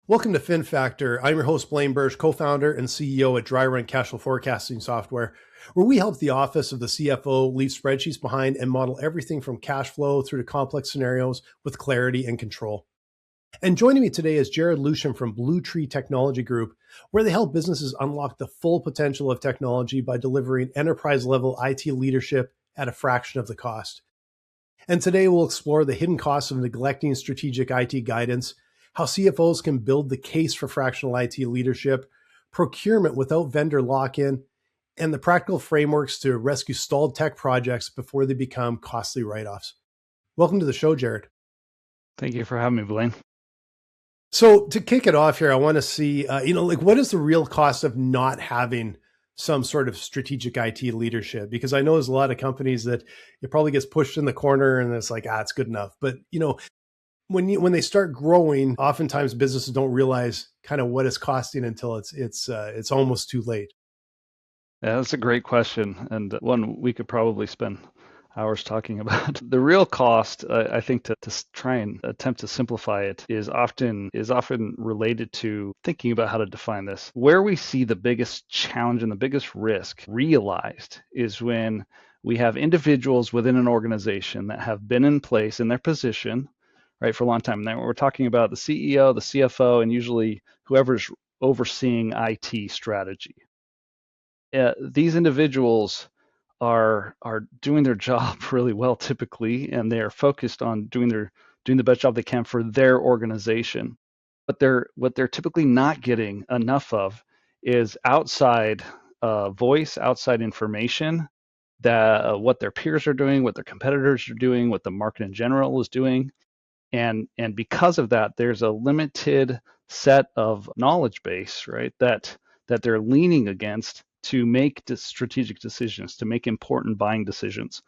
Welcome to FinFactor. I'm your host, Blaine Bertsch, co-founder and CEO at Dry Run Cash Flow Forecasting Software, where we help the office of the CFO leave spreadsheets behind and model everything from cash flow through to complex scenarios with clarity and control. And joining me today is Jared Leuschen from Blue Tree Technology Group, where they help businesses unlock the full potential of technology by delivering enterprise-level IT leadership at a fraction of the cost. And today we'll explore the hidden costs of neglecting strategic IT guidance, how CFOs can build the case for fractional IT leadership, procurement without vendor lock-in, and the practical frameworks to rescue stalled tech projects before they become costly write-offs. Welcome to the show, Jared. Thank you for having me, Blaine. So to kick it off here, I want to see, what is the real cost of not having some sort of strategic IT leadership? Because I know there's a lot of companies that it probably gets pushed in the corner and it's like, it's good enough. But, when they start growing, oftentimes businesses don't realize kind of what it's costing until it's almost too late. Yeah, that's a great question, and one we could probably spend hours talking about. The real cost, I think, to try and attempt to simplify it is often related to thinking about how to define this. Where we see the biggest challenge and the biggest risk realized is when we have individuals within an organization that have been in place in their position, right, for a long time. And we're talking about the CEO, the CFO, and usually whoever's overseeing IT strategy. These individuals are doing their job really well typically, and they are focused on doing the best job they can for their organization. But what they're typically not getting enough of is outside voice, outside information, that what their peers are doing, what their competitors are doing, what the market in general is doing. And because of that, there's a limited set of knowledge base, right, that they're leaning against to make strategic decisions, to make important buying decisions.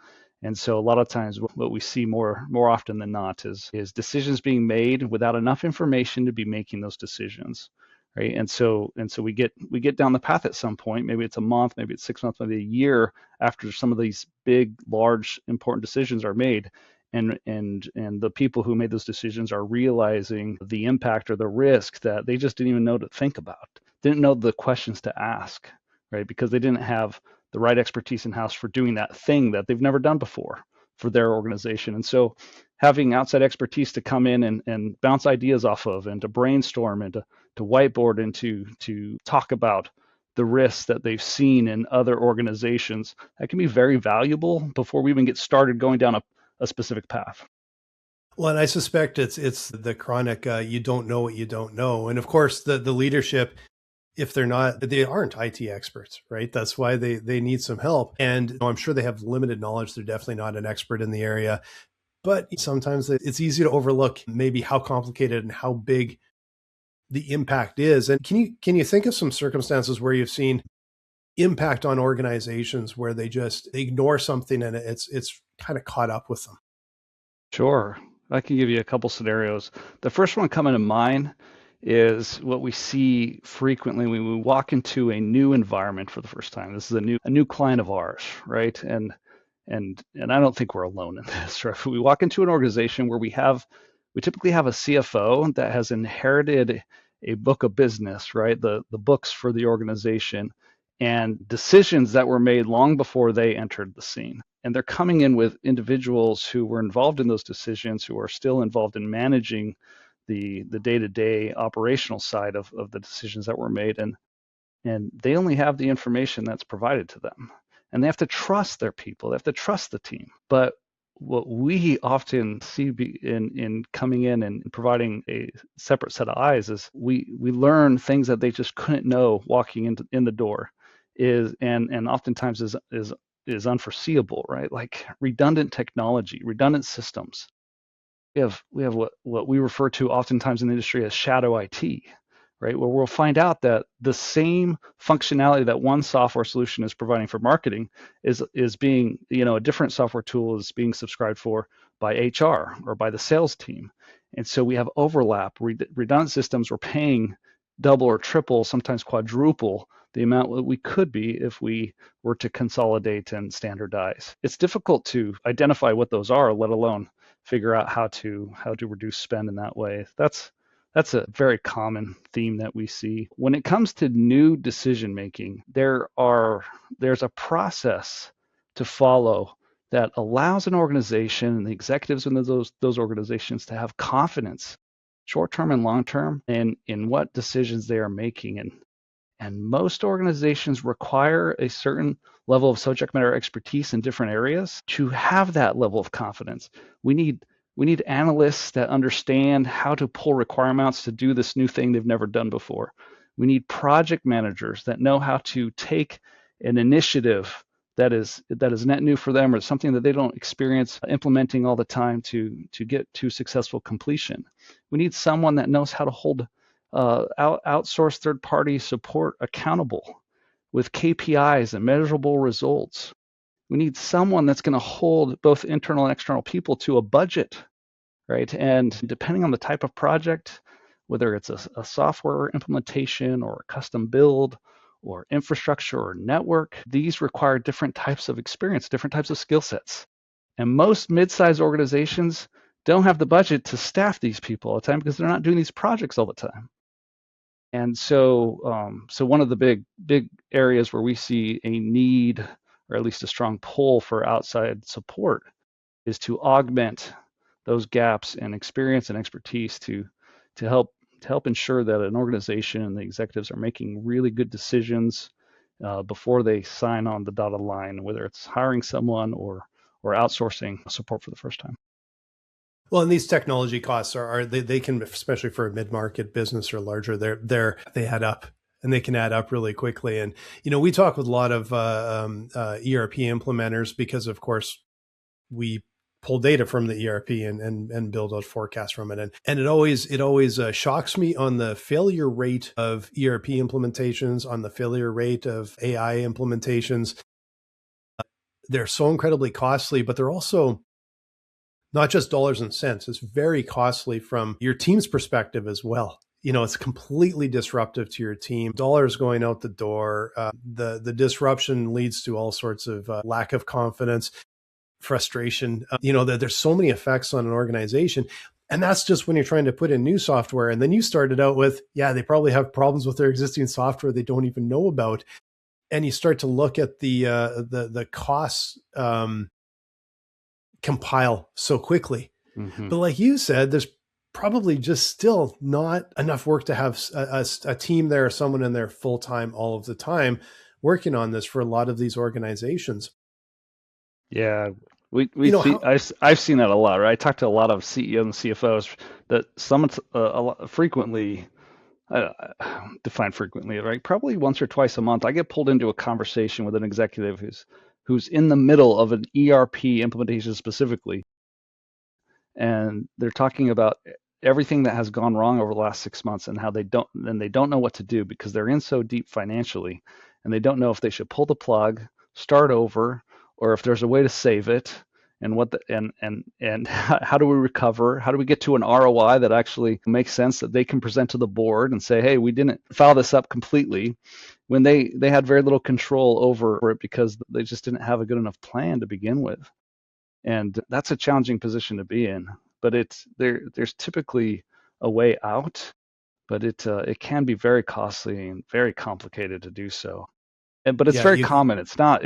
And so a lot of times what we see more often than not is decisions being made without enough information to be making those decisions, right? And so we get down the path at some point, maybe it's a month, maybe it's 6 months, maybe a year after some of these big, large, important decisions are made. And the people who made those decisions are realizing the impact or the risk that they just didn't even know to think about, didn't know the questions to ask, right? Because they didn't have the right expertise in-house for doing that thing that they've never done before for their organization. And so having outside expertise to come in and bounce ideas off of, and to brainstorm, and to whiteboard, and to talk about the risks that they've seen in other organizations, that can be very valuable before we even get started going down a specific path. Well, and I suspect it's the chronic, you don't know what you don't know. And of course, the leadership, if they aren't IT experts, right? That's why they need some help. And I'm sure they have limited knowledge. They're definitely not an expert in the area. But sometimes it's easy to overlook maybe how complicated and how big the impact is. And can you think of some circumstances where you've seen impact on organizations where they just ignore something and it's kind of caught up with them? Sure. I can give you a couple scenarios. The first one coming to mind is what we see frequently when we walk into a new environment for the first time. This is a new client of ours, right? And I don't think we're alone in this, right? We walk into an organization where we typically have a CFO that has inherited a book of business, right? The books for the organization, and decisions that were made long before they entered the scene. And they're coming in with individuals who were involved in those decisions, who are still involved in managing the day-to-day operational side of the decisions that were made. And they only have the information that's provided to them. And they have to trust their people. They have to trust the team. But what we often see in coming in and providing a separate set of eyes is we learn things that they just couldn't know walking in the door, and oftentimes is unforeseeable, right? Like redundant technology, redundant systems. We have what we refer to oftentimes in the industry as shadow IT, right? Where we'll find out that the same functionality that one software solution is providing for marketing is being, a different software tool is being subscribed for by HR or by the sales team. And so we have overlap, redundant systems. We're paying double or triple, sometimes quadruple the amount that we could be if we were to consolidate and standardize. It's difficult to identify what those are, let alone figure out how to reduce spend in that way. That's That's a very common theme that we see. When it comes to new decision making, there's a process to follow that allows an organization and the executives in those organizations to have confidence, short term and long term, in what decisions they are making. And most organizations require a certain level of subject matter expertise in different areas to have that level of confidence. We need analysts that understand how to pull requirements to do this new thing they've never done before. We need project managers that know how to take an initiative that is net new for them or something that they don't experience implementing all the time to get to successful completion. We need someone that knows how to hold outsource third-party support accountable with KPIs and measurable results. We need someone that's going to hold both internal and external people to a budget, right? And depending on the type of project, whether it's a software implementation or a custom build or infrastructure or network, these require different types of experience, different types of skill sets. And most mid-sized organizations don't have the budget to staff these people all the time because they're not doing these projects all the time. And so one of the big areas where we see a need, or at least a strong pull for outside support, is to augment those gaps in experience and expertise to help ensure that an organization and the executives are making really good decisions before they sign on the dotted line, whether it's hiring someone or outsourcing support for the first time. Well, and these technology costs they can, especially for a mid-market business or larger, they add up, and they can add up really quickly. And we talk with a lot of ERP implementers because, of course, we pull data from the ERP and build out forecasts from it. And it always shocks me on the failure rate of ERP implementations, on the failure rate of AI implementations. They're so incredibly costly, but they're also not just dollars and cents. It's very costly from your team's perspective as well. It's completely disruptive to your team. Dollars going out the door. The disruption leads to all sorts of lack of confidence, frustration. There's so many effects on an organization. And that's just when you're trying to put in new software. And then you started out with, they probably have problems with their existing software they don't even know about. And you start to look at the costs compile so quickly. Mm-hmm. But like you said, there's probably just still not enough work to have a team there or someone in there full time all of the time working on this for a lot of these organizations. Yeah, I've seen that a lot. Right? I talk to a lot of CEOs and CFOs that some frequently. Define frequently, right? Probably once or twice a month, I get pulled into a conversation with an executive who's in the middle of an ERP implementation specifically, and they're talking about everything that has gone wrong over the last 6 months and how they don't know what to do because they're in so deep financially, and they don't know if they should pull the plug, start over, or if there's a way to save it. And and how do we recover? How do we get to an ROI that actually makes sense that they can present to the board and say, hey, we didn't foul this up completely, when they had very little control over it because they just didn't have a good enough plan to begin with. And that's a challenging position to be in. But there's typically a way out, but it can be very costly and very complicated to do so. But it's very common. It's not,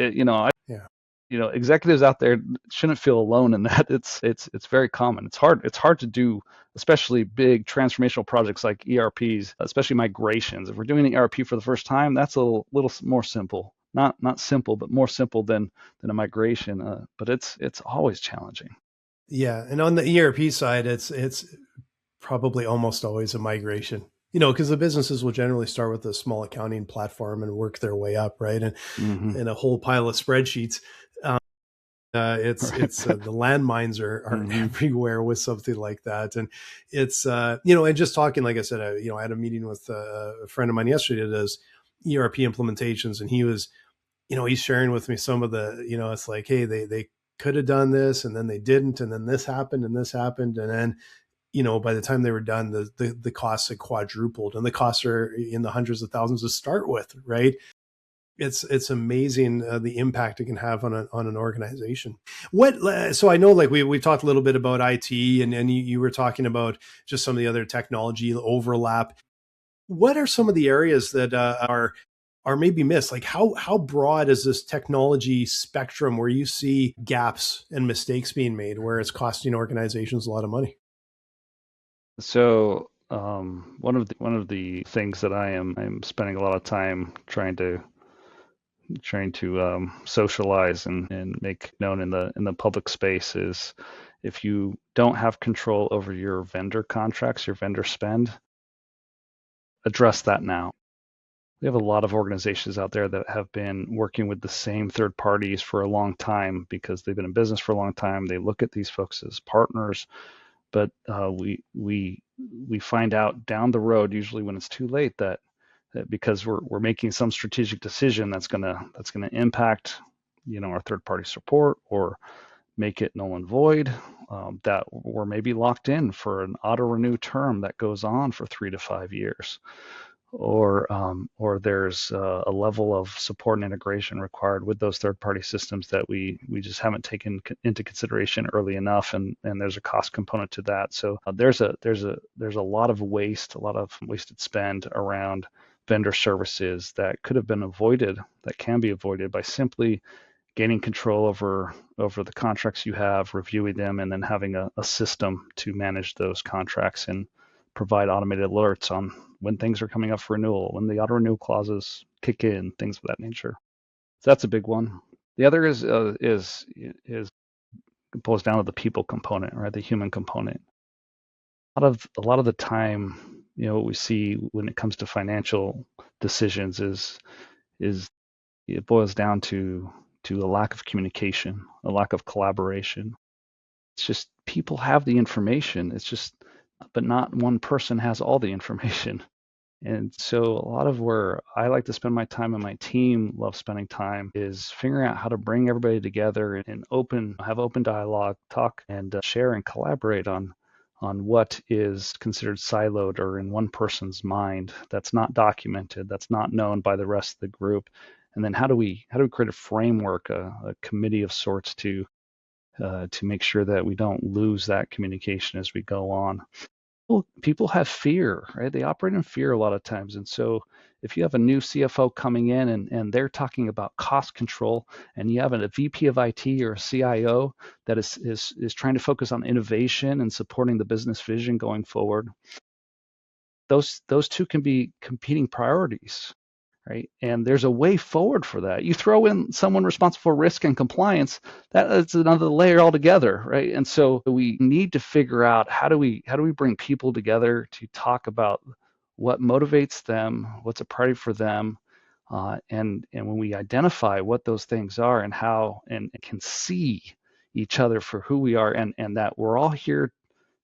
executives out there shouldn't feel alone in that. It's very common. It's hard to do, especially big transformational projects like ERPs, especially migrations. If we're doing an ERP for the first time, that's a little more simple. Not simple, but more simple than a migration. But it's always challenging. Yeah, and on the ERP side, it's probably almost always a migration. Because the businesses will generally start with a small accounting platform and work their way up, right? And in a whole pile of spreadsheets. It's the landmines are everywhere with something like that. And it's, and just talking, like I said, I had a meeting with a friend of mine yesterday that does ERP implementations, and he was, he's sharing with me some of the, it's like, hey, they could have done this and then they didn't. And then this happened and this happened. And then, by the time they were done, the costs had quadrupled, and the costs are in the hundreds of thousands to start with. Right. It's amazing the impact it can have on an organization. So I know, like we talked a little bit about IT, and you were talking about just some of the other technology overlap. What are some of the areas that are maybe missed? Like how broad is this technology spectrum where you see gaps and mistakes being made, where it's costing organizations a lot of money? So one of the things that I'm spending a lot of time trying to socialize and make known in the public space is, if you don't have control over your vendor contracts, your vendor spend, address that now. We have a lot of organizations out there that have been working with the same third parties for a long time because they've been in business for a long time. They look at these folks as partners, but we find out down the road, usually when it's too late, that because we're making some strategic decision that's gonna impact, our third party support, or make it null and void, that we're maybe locked in for an auto renew term that goes on for 3 to 5 years, or there's a level of support and integration required with those third-party systems that we just haven't taken into consideration early enough, and there's a cost component to that. So there's a lot of waste, a lot of wasted spend around vendor services that could have been avoided, that can be avoided by simply gaining control over the contracts you have, reviewing them, and then having a system to manage those contracts and provide automated alerts on when things are coming up for renewal, when the auto renew clauses kick in, things of that nature. So that's a big one. The other is boils down to the people component, right? The human component. A lot of the time, what we see when it comes to financial decisions is it boils down to a lack of communication, a lack of collaboration. It's just people have the information. It's just, but not one person has all the information. And so a lot of where I like to spend my time, and my team loves spending time, is figuring out how to bring everybody together and have open dialogue, talk, and share and collaborate on what is considered siloed or in one person's mind that's not documented, that's not known by the rest of the group. And then how do we create a framework, a committee of sorts to make sure that we don't lose that communication as we go on. People have fear, right? They operate in fear a lot of times. And so if you have a new CFO coming in and they're talking about cost control, and you have a VP of IT or a CIO that is trying to focus on innovation and supporting the business vision going forward, those two can be competing priorities, right? And there's a way forward for that. You throw in someone responsible for risk and compliance, that's another layer altogether, right? And so we need to figure out how do we bring people together to talk about what motivates them, what's a priority for them, and when we identify what those things are and how, and can see each other for who we are, and that we're all here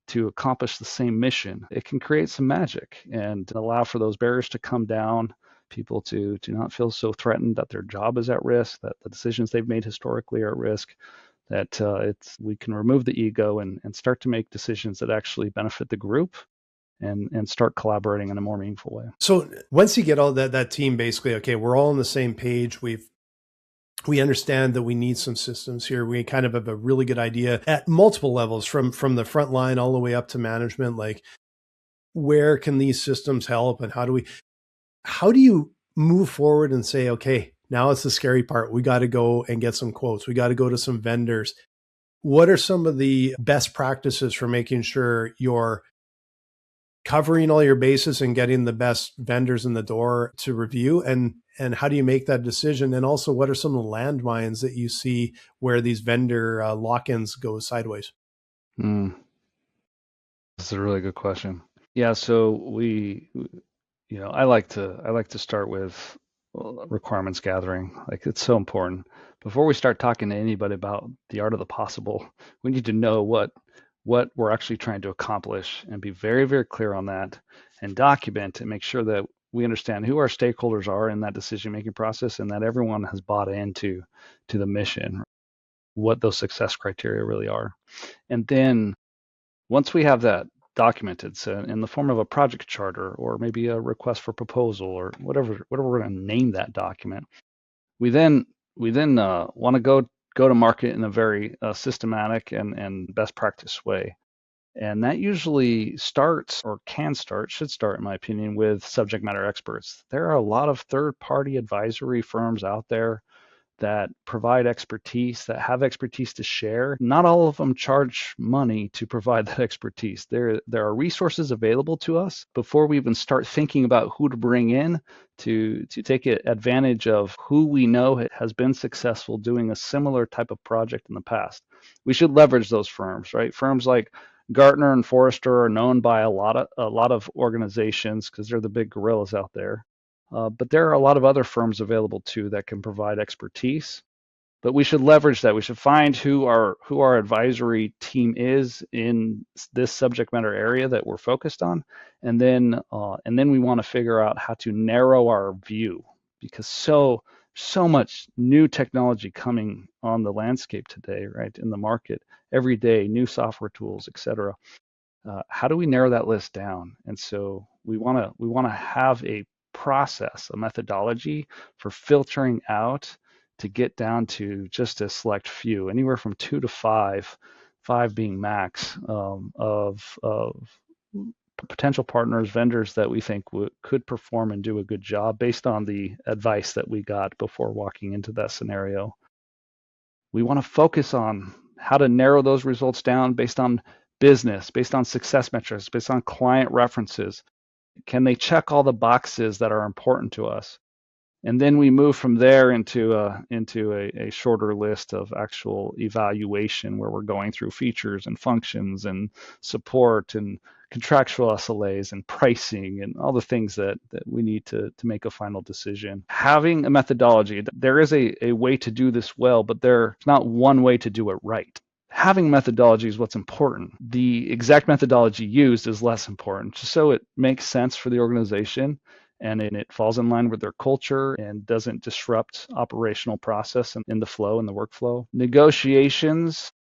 to accomplish the same mission, it can create some magic and allow for those barriers to come down, people to not feel so threatened that their job is at risk, that the decisions they've made historically are at risk, that we can remove the ego and start to make decisions that actually benefit the group, and start collaborating in a more meaningful way. So once you get all that team, basically, okay, we're all on the same page. We understand that we need some systems here. We kind of have a really good idea at multiple levels, from the front line all the way up to management. Like, where can these systems help, and how do you move forward and say, okay, now it's the scary part. We got to go and get some quotes. We got to go to some vendors. What are some of the best practices for making sure you're covering all your bases and getting the best vendors in the door to review? And how do you make that decision? And also, what are some of the landmines that you see where these vendor lock-ins go sideways? This is a really good question. Yeah, so I like to start with requirements gathering. Like, it's so important. Before we start talking to anybody about the art of the possible, we need to know what we're actually trying to accomplish, and be very, very clear on that, and document and make sure that we understand who our stakeholders are in that decision-making process, and that everyone has bought into the mission, what those success criteria really are. And then once we have that documented, so in the form of a project charter, or maybe a request for proposal, or whatever we're going to name that document, We then want to go to market in a very systematic and best practice way. And that usually starts, or should start, in my opinion, with subject matter experts. There are a lot of third-party advisory firms out there that provide expertise, that have expertise to share. Not all of them charge money to provide that expertise. There are resources available to us before we even start thinking about who to bring in to take advantage of who we know has been successful doing a similar type of project in the past. We should leverage those firms, right? Firms like Gartner and Forrester are known by a lot of organizations because they're the big gorillas out there. But there are a lot of other firms available too that can provide expertise. But we should leverage that. We should find who our advisory team is in this subject matter area that we're focused on, and then we want to figure out how to narrow our view, because so much new technology coming on the landscape today, right, in the market every day, new software tools, etc. How do we narrow that list down? And so we want to have a process, a methodology for filtering out to get down to just a select few, anywhere from 2 to 5, 5 being max, of potential partners, vendors that we think could perform and do a good job based on the advice that we got before walking into that scenario. We want to focus on how to narrow those results down based on business, based on success metrics, based on client references. Can they check all the boxes that are important to us? And then we move from there into a shorter list of actual evaluation, where we're going through features and functions and support and contractual SLAs and pricing and all the things that we need to make a final decision. Having a methodology, there is a way to do this well, but there's not one way to do it right. Having methodology is what's important. The exact methodology used is less important, just so it makes sense for the organization and it falls in line with their culture and doesn't disrupt operational process and in the flow and the workflow. Negotiations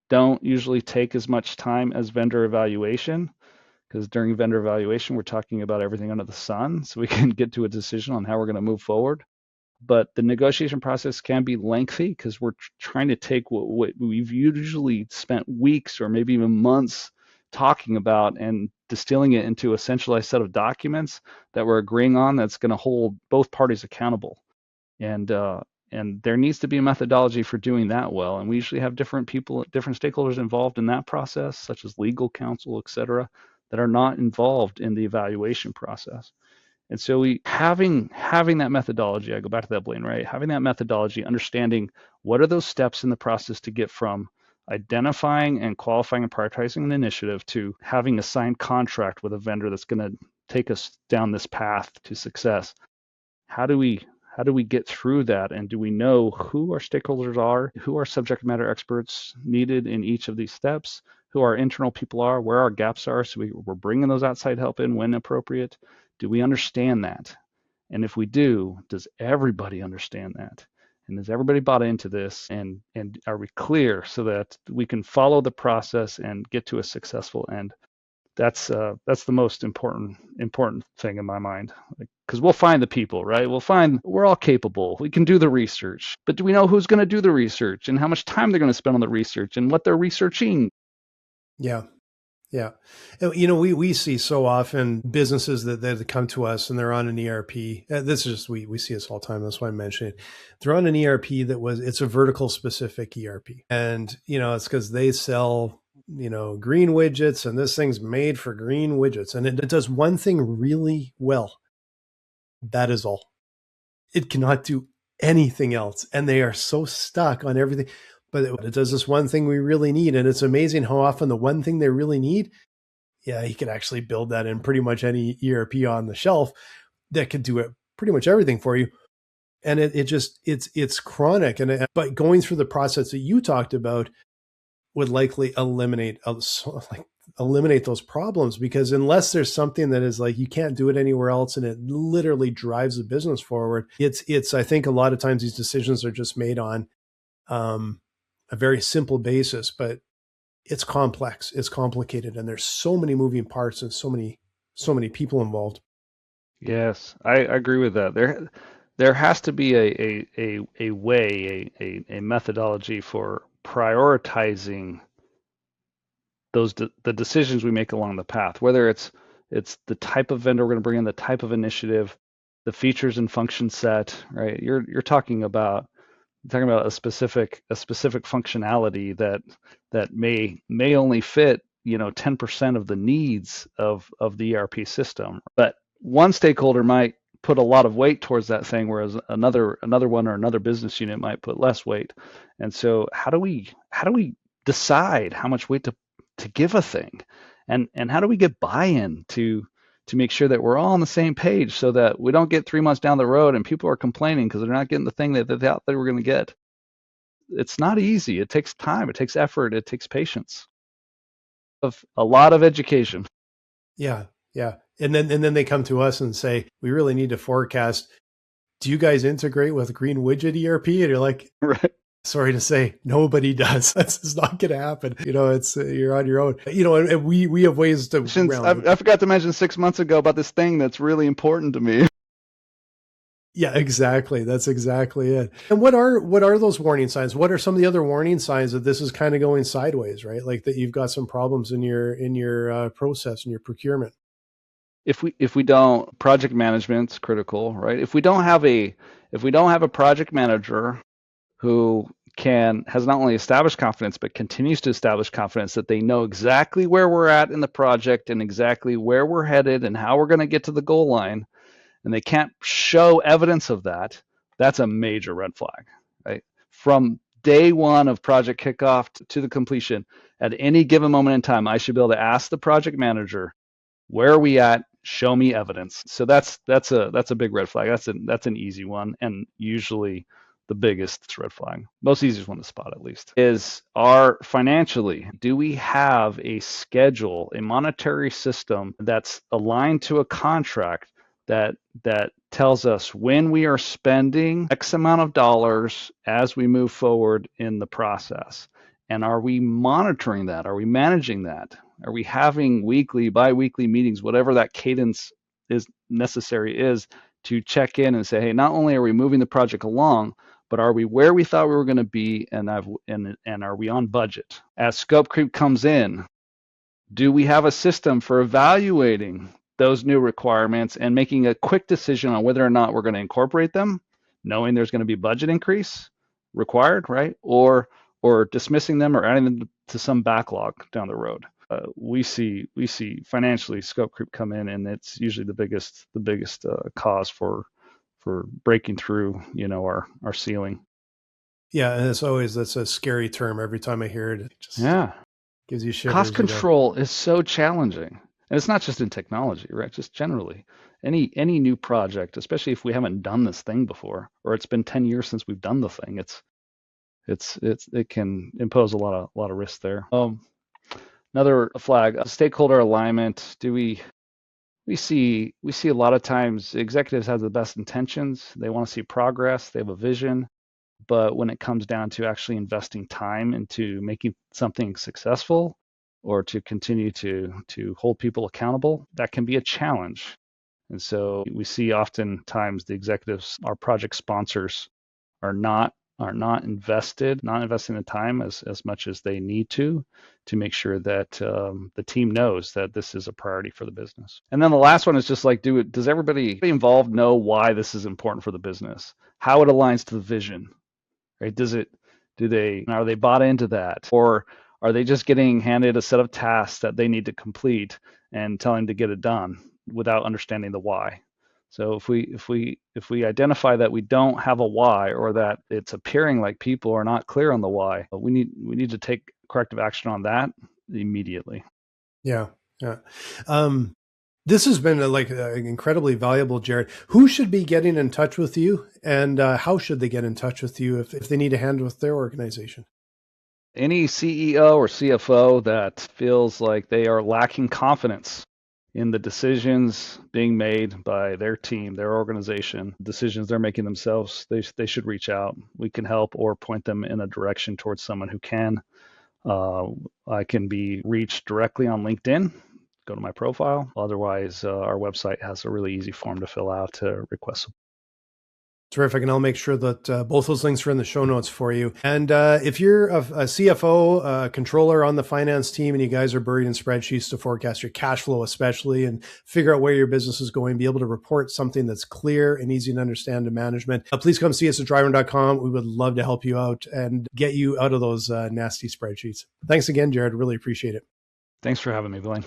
don't usually take as much time as vendor evaluation, because during vendor evaluation, we're talking about everything under the sun, so we can get to a decision on how we're going to move forward. But the negotiation process can be lengthy because we're trying to take what we've usually spent weeks or maybe even months talking about and distilling it into a centralized set of documents that we're agreeing on that's going to hold both parties accountable. And there needs to be a methodology for doing that well. And we usually have different people, different stakeholders involved in that process, such as legal counsel, et cetera, that are not involved in the evaluation process. And so having that methodology, I go back to that, Blaine, right? Having that methodology, understanding what are those steps in the process to get from identifying and qualifying and prioritizing an initiative to having a signed contract with a vendor that's going to take us down this path to success. How do we get through that? And do we know who our stakeholders are, who our subject matter experts needed in each of these steps, who our internal people are, where our gaps are, so we're bringing those outside help in when appropriate? Do we understand that? And if we do, does everybody understand that? And has everybody bought into this? And are we clear so that we can follow the process and get to a successful end? That's the most important thing in my mind, because we'll find the people, right? We're all capable. We can do the research, but do we know who's going to do the research and how much time they're going to spend on the research and what they're researching? Yeah. Yeah. We see so often businesses that come to us and they're on an ERP. This is just, we see this all the time. That's why I'm mentioning it. They're on an ERP it's a vertical specific ERP. And, it's because they sell, green widgets, and this thing's made for green widgets. And it does one thing really well. That is all. It cannot do anything else. And they are so stuck on everything. But it does this one thing we really need. And it's amazing how often the one thing they really need, you could actually build that in pretty much any ERP on the shelf that could do it pretty much everything for you. And it's chronic. But going through the process that you talked about would likely eliminate those problems, because unless there's something that is like, you can't do it anywhere else and it literally drives the business forward, it's I think a lot of times these decisions are just made on a very simple basis, but it's complex, it's complicated, and there's so many moving parts and so many people involved. Yes, I agree with that. there has to be a way, a methodology for prioritizing the decisions we make along the path, whether it's the type of vendor we're going to bring in, the type of initiative, the features and function set, right? You're talking about a specific functionality that may only fit 10% of the needs of the ERP system, but one stakeholder might put a lot of weight towards that thing, whereas another one or another business unit might put less weight. And so how do we decide how much weight to give a thing, and how do we get buy-in to make sure that we're all on the same page, so that we don't get 3 months down the road and people are complaining because they're not getting the thing that they thought they were going to get. It's not easy. It takes time. It takes effort. It takes patience. Of a lot of education. Yeah, yeah. And then they come to us and say, we really need to forecast. Do you guys integrate with Green Widget ERP? And you're like, Right. Sorry to say, nobody does. That's just not going to happen. It's you're on your own. And we have ways to. I forgot to mention 6 months ago about this thing that's really important to me. Yeah, exactly. That's exactly it. And what are those warning signs? What are some of the other warning signs that this is kind of going sideways, right? Like that you've got some problems in your process and your procurement. If we don't, project management's critical, right? If we don't have a project manager who has not only established confidence, but continues to establish confidence that they know exactly where we're at in the project and exactly where we're headed and how we're going to get to the goal line, and they can't show evidence of that, that's a major red flag, right? From day one of project kickoff to the completion, at any given moment in time, I should be able to ask the project manager, where are we at? Show me evidence. So that's a big red flag. That's an easy one, and usually the biggest red flag, most easiest one to spot at least, is financially, do we have a schedule, a monetary system that's aligned to a contract that tells us when we are spending X amount of dollars as we move forward in the process? And are we monitoring that? Are we managing that? Are we having weekly, bi-weekly meetings, whatever that cadence is necessary is, to check in and say, hey, not only are we moving the project along, but are we where we thought we were going to be, and are we on budget? As scope creep comes in, do we have a system for evaluating those new requirements and making a quick decision on whether or not we're going to incorporate them, knowing there's going to be budget increase required, right? Or dismissing them or adding them to some backlog down the road. We see financially scope creep come in, and it's usually the biggest cause for breaking through our ceiling. Yeah, and that's a scary term every time I hear it. It just gives you shivers. Cost control is so challenging, and it's not just in technology, right? Just generally, any new project, especially if we haven't done this thing before, or it's been 10 years since we've done the thing, it can impose a lot of risk there. Another flag, stakeholder alignment. We see a lot of times executives have the best intentions. They want to see progress. They have a vision, but when it comes down to actually investing time into making something successful, or to continue to hold people accountable, that can be a challenge. And so we see oftentimes the executives, our project sponsors, are not investing the time as much as they need to make sure that the team knows that this is a priority for the business. And then the last one is just like, does everybody involved know why this is important for the business, how it aligns to the vision, right? Are they bought into that, or are they just getting handed a set of tasks that they need to complete and telling to get it done without understanding the why? So if we identify that we don't have a why, or that it's appearing like people are not clear on the why, we need to take corrective action on that immediately. Yeah. This has been incredibly valuable, Jared. Who should be getting in touch with you, and how should they get in touch with you if they need a hand with their organization? Any CEO or CFO that feels like they are lacking confidence in the decisions being made by their team, their organization, decisions they're making themselves, they should reach out. We can help or point them in a direction towards someone who can. I can be reached directly on LinkedIn. Go to my profile. Otherwise, our website has a really easy form to fill out to request Terrific. And I'll make sure that both those links are in the show notes for you. And if you're a CFO, a controller on the finance team, and you guys are buried in spreadsheets to forecast your cash flow, especially, and figure out where your business is going, be able to report something that's clear and easy to understand to management, please come see us at dryrun.com. We would love to help you out and get you out of those nasty spreadsheets. Thanks again, Jared. Really appreciate it. Thanks for having me, Blaine.